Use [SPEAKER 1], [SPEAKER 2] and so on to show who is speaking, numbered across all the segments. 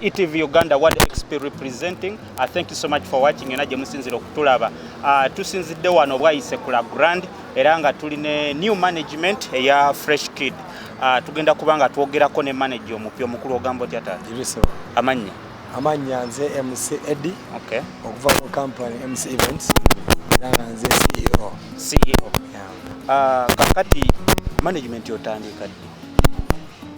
[SPEAKER 1] ETV Uganda World XP representing. Thank you so much for watching. Yona jemusinzira okutulaba. Tusinzidde wano bwayise kula grand era nga tuline new management ya Fresh Kid. Tugenda kubanga twogerako ne manager omupya omukulu ogamba oti atata.
[SPEAKER 2] Iriso.
[SPEAKER 1] Amanya
[SPEAKER 2] nze MC Eddie.
[SPEAKER 1] Okay.
[SPEAKER 2] Okuva mu company MC Events. Era nze CEO.
[SPEAKER 1] Yeah. Kakati management yotandika.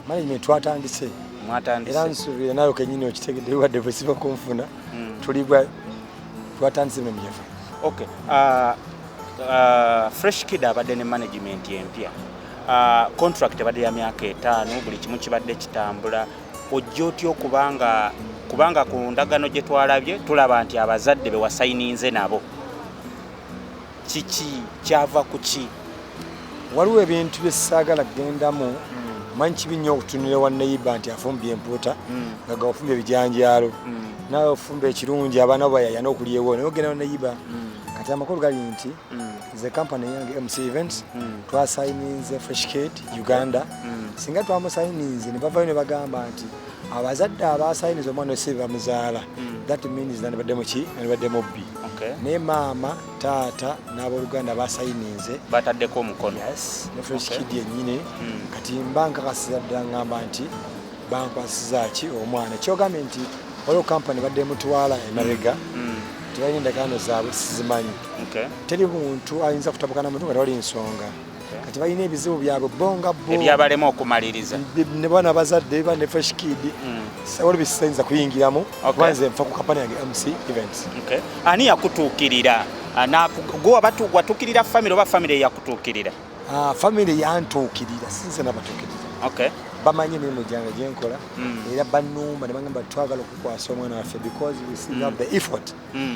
[SPEAKER 2] Management twatandise.
[SPEAKER 1] Mwatandise.
[SPEAKER 2] Era nsuubira nayo kenyini okitegedde wadde bwe siba kunfuna. Tulibwa twatandise mu myefu.
[SPEAKER 1] Okay. Fresh Kid abadde ne management empya. Contract abadde ya myaka 5 buli kimu kibadde kitambula. Ojja otya kubanga ku ndagano gye twalabye tulaba nti abazadde be wasayininze nabo. Kiki kyava ku ki?
[SPEAKER 2] Waliwo ebintu bye saagala kugendamu. Manyi kibi nnyo okutunira wa neighbor nti afumbye empuuta nga gafumbye ebijanjaalo. Nawe ofumba ekirungi abaana bayaya n'okulyewo naye ogenda wa neighbor. Kati amakulu gali nti the company yange MC Events twasayininze Fresh Kid Uganda. Singa twamusayininze ne bavayo ne bagamba nti abazadde abasayiniza omwana wese bamuzaala. That means that badde muki badde mubbi. Ne mama tata n'aboluganda basayininze
[SPEAKER 1] bataddeko omukono.
[SPEAKER 2] Yes, ne Fresh Kid yennyini kati mbanka kasizadde ngamba nti bankwasiza ki omwana kyogambye nti olwo company badde mutwala emabega tewalina endagaano zaabwe sizimanyi. Teri muntu ayinza kutabukana muntu nga tewali nsonga. Kati balina ebizibu byabwe bonga bo
[SPEAKER 1] ebyabalema okumaliriza
[SPEAKER 2] ne bana bazadde ba ne Fresh Kid sawoli bisenza kuyingiramu kwanze mfa ku company yange MC Events.
[SPEAKER 1] Ani yakutuukirira gwe watukirira family oba family yakutuukirira?
[SPEAKER 2] Family yantuukirira sinze n'abatuukirira. Bamanyi emirimu gyange gye nkola era bannumba ne bagamba twagala okukwasa omwana waffe because we see have the effort.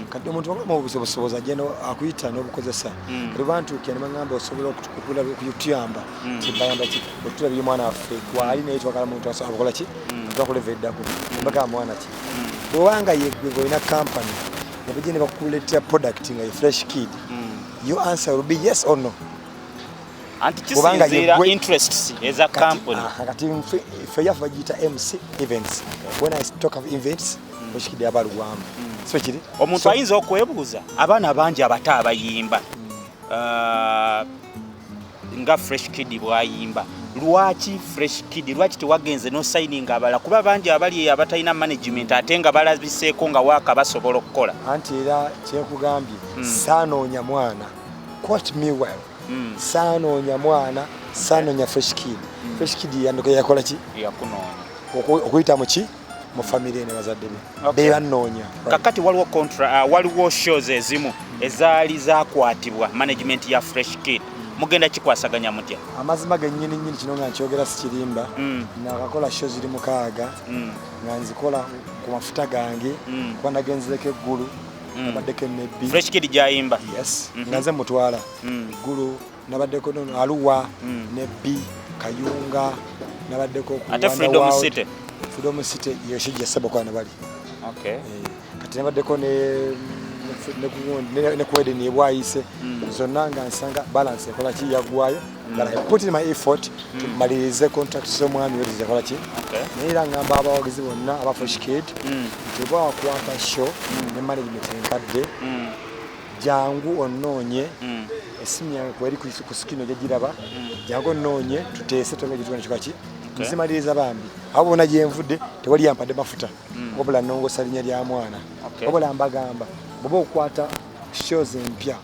[SPEAKER 2] Kati omuntu bagamba obusobozi agenda akuyita n'obukozesa lubantuukira ne bagamba osobola okutuyamba kibayamba ki otulabye omwana waffe gwali naye twagala muntu asobola ki twakuleveddako bagamba mwana ki bwewanga yeggwe ng'olina company ne bajja ne bakuleetera product nga ye Fresh Kid your answer will be yes or no.
[SPEAKER 1] Antikisinzira interests as a company.
[SPEAKER 2] Kati fe yafa jita MC Events. When I talk of events, Fresh Kid abalugwamu. So kiri
[SPEAKER 1] omuntu ayinza okwebuuza abaana bangi abata abayimba nga Fresh Kid bwayimba lwaki Fresh Kid lwaki tewagenze no signing abala kuba bangi abali abatalina management ate nga balabiseeko nga waaka basobola okukola.
[SPEAKER 2] Anti era kyekugambye saanoonya mwana quote me well. Saanoonya mwana saanoonya Fresh Kid. Fresh Kid yandoke yakola ki
[SPEAKER 1] yakunoonya
[SPEAKER 2] okuyita mu ki mu family ne bazadde be bannoonya.
[SPEAKER 1] Kakati waliwo shows ezimu ezaali zakwatibwa management ya Fresh Kid mugenda kikwasaganya mutya?
[SPEAKER 2] Amazima gennyini kino nga nkyogera sikirimba nakakola shows ziri mukaaga nga nzikola ku mafuta gange kuba nagenzeko eggulu nabaddeko nebbi
[SPEAKER 1] Fresh Kid gyayimba.
[SPEAKER 2] Yes nga nze mutwala eggulu nabaddeko aluwa nebbi kayunga nabaddeko
[SPEAKER 1] ate Freedom City
[SPEAKER 2] yoshijja sabakwana bali. Kati nabaddeko ne kwedeni ebwayise zonna nga nsanga balance ekola ki yagwayo but I put in my effort to malirize contract z'omwami wezi yakola ki naye era ngamba abawagizi bonna aba Fresh Kid nti bwa wakwata show ne management enkadde jangu onoonye esimu yange kweri ku sikino gyegiraba jangu onoonye tuteese tonga gyetukana kikola ki nzimaliriza bambi abo bona gyenvudde tewali yampadde mafuta wabula nnongosa linnya lya mwana wabula mbagamba bwoba okukwata shows empya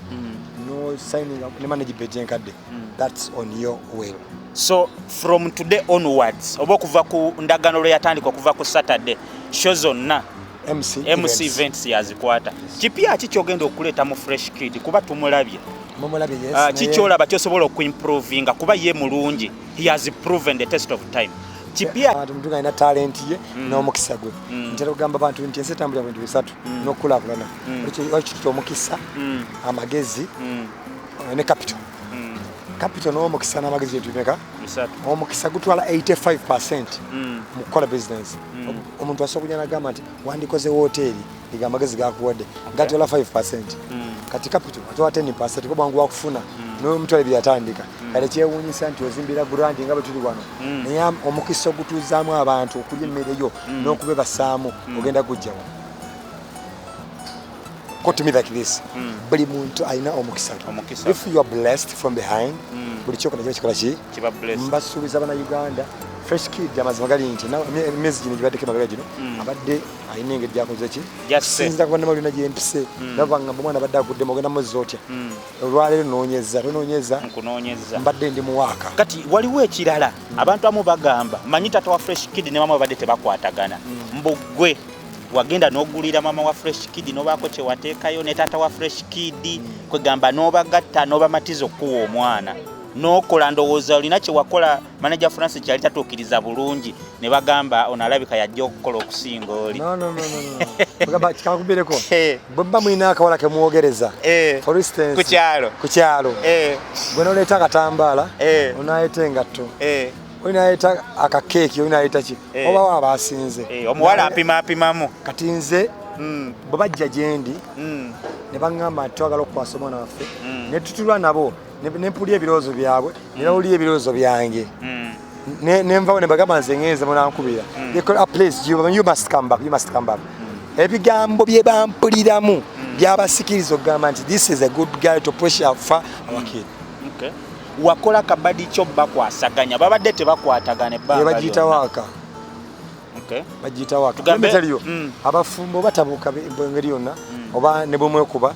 [SPEAKER 2] no signing up ne management enkadde that's on your will.
[SPEAKER 1] So from today onwards oba okuva ku ndagano lwe yatandika okuva ku Saturday shows zonna MC Events yazikwata. Kipya kikyogenda okuleeta mu Fresh Kid kuba tumulabye.
[SPEAKER 2] Mumulabye yes.
[SPEAKER 1] Kikyolaba kyosobola okuimprovinga kuba ye mulungi. He has proven the test of time. Kipya
[SPEAKER 2] abantu mtunga ina talent ye n'omukisa gwe. Ntera kugamba abantu nti ensi etambulira bintu bisatu n'okulaakulana. Ekyo omukisa amagezi ne capital. Capital n'omukisa n'amagezi byetubeka
[SPEAKER 1] bisatu.
[SPEAKER 2] Omukisa gutwala 85% mu kukola business. Omuntu asobola kunyana gamba nti wandikoze hoteli igamba amagezi gakuwadde gatwala 5%. Kati capital atwala 10% kuba wangu wakufuna n'omutwale byatandika kale kyewuunyisa nti ozimbira brandi nga bwe tuli wano naye omukisa ogutuzaamu abantu okulya emmere yo n'okubebasaamu ogenda gujjawo. Go to me like this. Buli muntu alina omukisa. If you are blessed from behind, buli kyokona kikola ki?
[SPEAKER 1] Kiba blessed.
[SPEAKER 2] Mbasuubiza bana Uganda. Fresh Kid amazima gali nti na emyezi gino gibadde kemabega gino abadde alina engeri gyakoze ki? Sinza kuba namalina gyempise nabanga mwana abadde agudde mogenda mwezi otya. Olwaleero noonyeza mbadde ndi muwaaka.
[SPEAKER 1] Kati waliwo ekirala abantu amu bagamba manyi tata wa Fresh Kid ne mama badde tebakwatagana. Mbugwe wagenda n'ogulira mama wa Fresh Kid n'obaako kye wateekayo ne tata wa Fresh Kid kwegamba n'obagatta n'obamatiza okuwa omwana n'okola ndowooza olina kye wakola manager Francis kyali tatuukiriza bulungi ne bagamba ono alabika yajja okukola okusinga oli.
[SPEAKER 2] No. Bagamba kikakubireko bwebba mulina akawala ke muwogereza for instance ku kyalo gwe n'oleeta akatambaala onaayeta engatto oyinaayeta akakeeki oyinaayeta ki oba waaba asinze
[SPEAKER 1] omuwala apimamu kati
[SPEAKER 2] nze bwe bajja gye ndi ne baŋŋamba nti twagala okukwasa omwana waffe ne tutulwa nabo ne mpulya ebirowoozo byabwe ne bawulira ebirowoozo byange ne nvawo ne bagamba nze ŋŋenze munankubira please you must come back ebigambo bye bampuliramu byabasikiriza okugamba nti this is a good guy to push for our kid.
[SPEAKER 1] Wakola kabadi kyo bakwasaganya babadde tebakwatagana ebbanga
[SPEAKER 2] bagiyita waaka bagiyita waaka tugambe abafumbo batabuuka engeri yonna oba ne bwemwekuba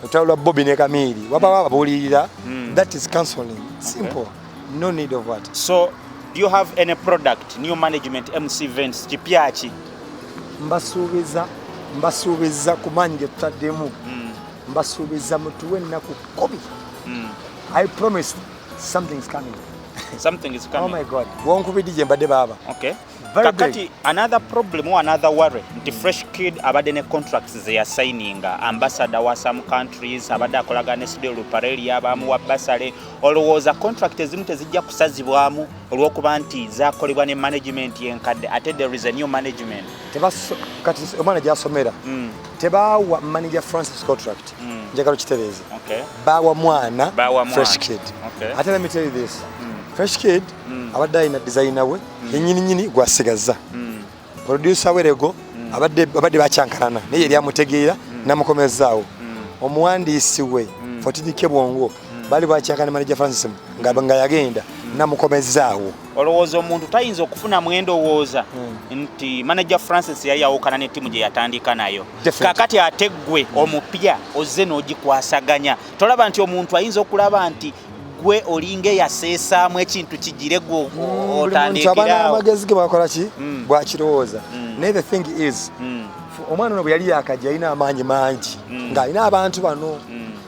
[SPEAKER 2] otawulwa Bobby ne Kamiri waba babuulirira that is counseling simple no need of what.
[SPEAKER 1] So do you have any product new management MC events kipyaki
[SPEAKER 2] mbasuubiza kumanyi ge tutaddemu mbasuubiza mutuwe ennaku 10 I promise something's coming.
[SPEAKER 1] Something is coming.
[SPEAKER 2] Oh my God. Wonkubidije mbadde baba.
[SPEAKER 1] Okay. Kakati another problem or another worry. The Fresh Kid abadde ne contracts they are signing ambassador wa some countries abadde akolaga ne studio Lupareli abamu wa Basale olowooza contract ezimu tezijja kusazibwamu olw'okuba nti zakolebwa ne management yenkadde ate there is a new management.
[SPEAKER 2] Kati omwana gyasomera tebaawa manager Francis contract njagala kitereeze bawa mwana Fresh Kid. Ate let me tell you this Fresh Kid abadde alina designer we yennyini gwasigaza producer we Rego abadde bakyankalana naye yali amutegeera namukomezaawo omuwandiisi we Fotinike Bwongo bali bakyankana manager Francis nga yagenda namukomezaawo.
[SPEAKER 1] Olowooza omuntu tayinza okufuna mwendowooza nti manager Francis yali yawukana n'ettiimu gye yatandika nayo kakati ate ggwe omupya ozze n'ogikwasaganya tolaba nti omuntu ayinza okulaba nti gwe olinga yaseesaamu ekintu kigire gwe otandikirawo
[SPEAKER 2] amagezi ge bakola ki bwakirowooza naye the thing is omwana ono bwe yali yakajja alina amaanyi mangi ng'alina abantu bano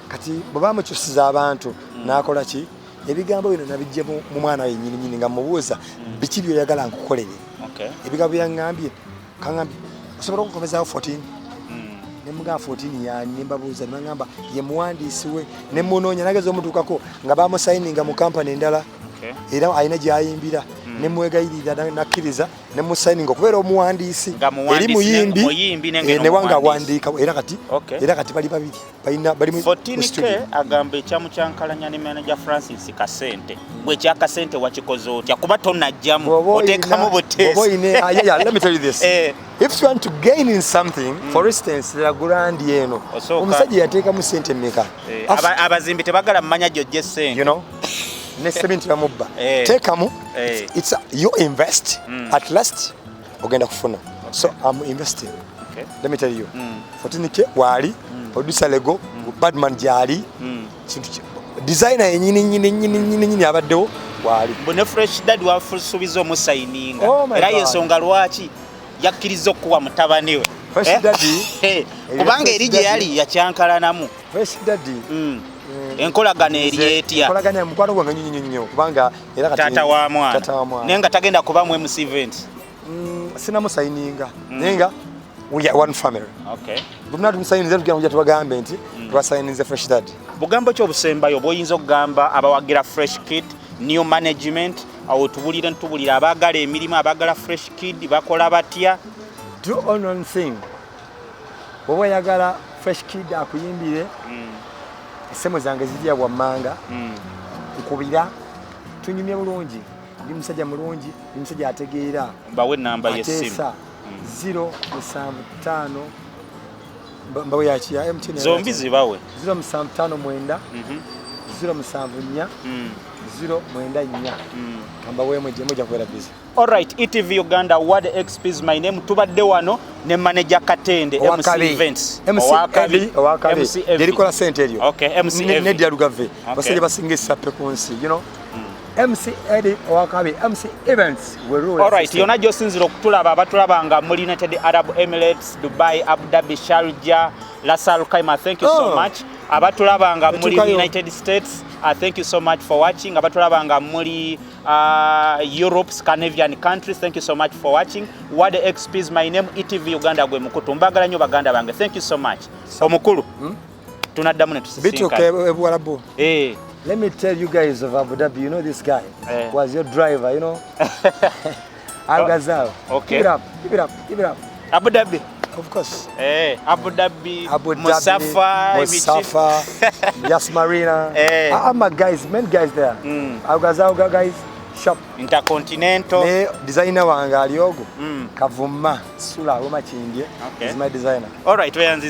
[SPEAKER 2] kati bwe bamukyusiza abantu n'akola ki ebigambo bino nabijja mu mwana we nnyini nga mubuuza biki byoyagala nkukolere ebigambo byaŋŋambye kaŋŋambye osobola okukomezaawo 14 ne mugamba 14 yani ne mbabuuza ne baŋŋamba ye muwandiisi we ne munoonya nageza omutuukako nga bamusayininga mu kampani endala era alina gy'ayimbira ne mwegayirira nakkiriza ne musayininga okubeera omuwandiisi eri muyimbi ne wanga awandiika era kati bali babiri bali
[SPEAKER 1] 14K agamba ekyamukyankalanya ne manager Francis kasente bwe kyakasente wakikoze otya kuba tonajjamu oteekamu buteesi.
[SPEAKER 2] Let me tell you this if you want to gain in something for instance la grandi eno omusajja yateekamu sente mmeka
[SPEAKER 1] abazimbi tebagala mmanya gyojje sente
[SPEAKER 2] you know ne cement bamubba teekamu it's you invest at last ogenda kufuna so I'm investing. Let me tell you 14K wali producer Lego Badman jali designer yenyini abaddewo wali
[SPEAKER 1] bone Fresh Dad wafusubiza omusayininga era Ensonga Lwaki yakkiriza okuwa mutabani we
[SPEAKER 2] Fresh Dad
[SPEAKER 1] kubanga eri gye yali yakyankalanamu
[SPEAKER 2] Fresh Dad
[SPEAKER 1] enkolagana eri etya
[SPEAKER 2] enkolagana mukwano gwange nnyo kubanga era kati
[SPEAKER 1] tata wa mwana naye nga tagenda kuba mu MC event
[SPEAKER 2] sinamusayininga naye nga we are one family. Bumna tumusayinize tugenda tubagambe nti twasayinize Fresh Dad.
[SPEAKER 1] Bugambo kyo busembayo boyinza okugamba abawagira Fresh Kid new management awo tubulira abagala emirimu abagala Fresh Kid bakola batya.
[SPEAKER 2] Do one thing. Bobo yagala Fresh Kid akuyimbire essemo zange zijja bwammanga nkubira tunyumye bulungi ndi musajja mulungi ndi musajja ategeera
[SPEAKER 1] bawe namba y'essimu
[SPEAKER 2] 075 mbawe yachi ya MTN
[SPEAKER 1] zombi zibawe
[SPEAKER 2] 075 074 094 kamba wemwe je moja kwera busy.
[SPEAKER 1] All right, ETV Uganda Ward XP is my name. Tubadde wano ne manager Katende MC Events.
[SPEAKER 2] MC Delikola center elio.
[SPEAKER 1] Okay, MC Events.
[SPEAKER 2] Ne dia lugave. Basaje basingisa pe kunsi, you know. MC Eddie Owakabi, MC Events.
[SPEAKER 1] All right, yona josinzira okutulaba abatulabanga mu United Arab Emirates, Dubai, Abu Dhabi, Sharjah, Ras Al Khaimah. Thank you so much. Abatulabanga mu United States, thank you so much for watching. Abatulabanga muri Europe, Scandinavian countries, thank you so much for watching. Ward XP is my name. ETV Uganda gwe mukutu. Mbagala nnyo baganda bange. Thank you so much. Omukulu. Tunaddamu ne tusisinka.
[SPEAKER 2] Bitu ebuwalabu. Let me tell you guys of Abu Dhabi, you know this guy was your driver, you know. Al-Ghazal.
[SPEAKER 1] Okay.
[SPEAKER 2] Keep it up, keep it up, keep it up.
[SPEAKER 1] Abu Dhabi.
[SPEAKER 2] Of course.
[SPEAKER 1] Abu Dhabi, Musafa,
[SPEAKER 2] Yas Marina. I'm my guys, men guys there. Al-Ghazal guys, shop.
[SPEAKER 1] Intercontinental.
[SPEAKER 2] Designer wanga aliogo. Kavuma, Sula, Uma Chindye.
[SPEAKER 1] Okay.
[SPEAKER 2] Is my designer.
[SPEAKER 1] All right, we are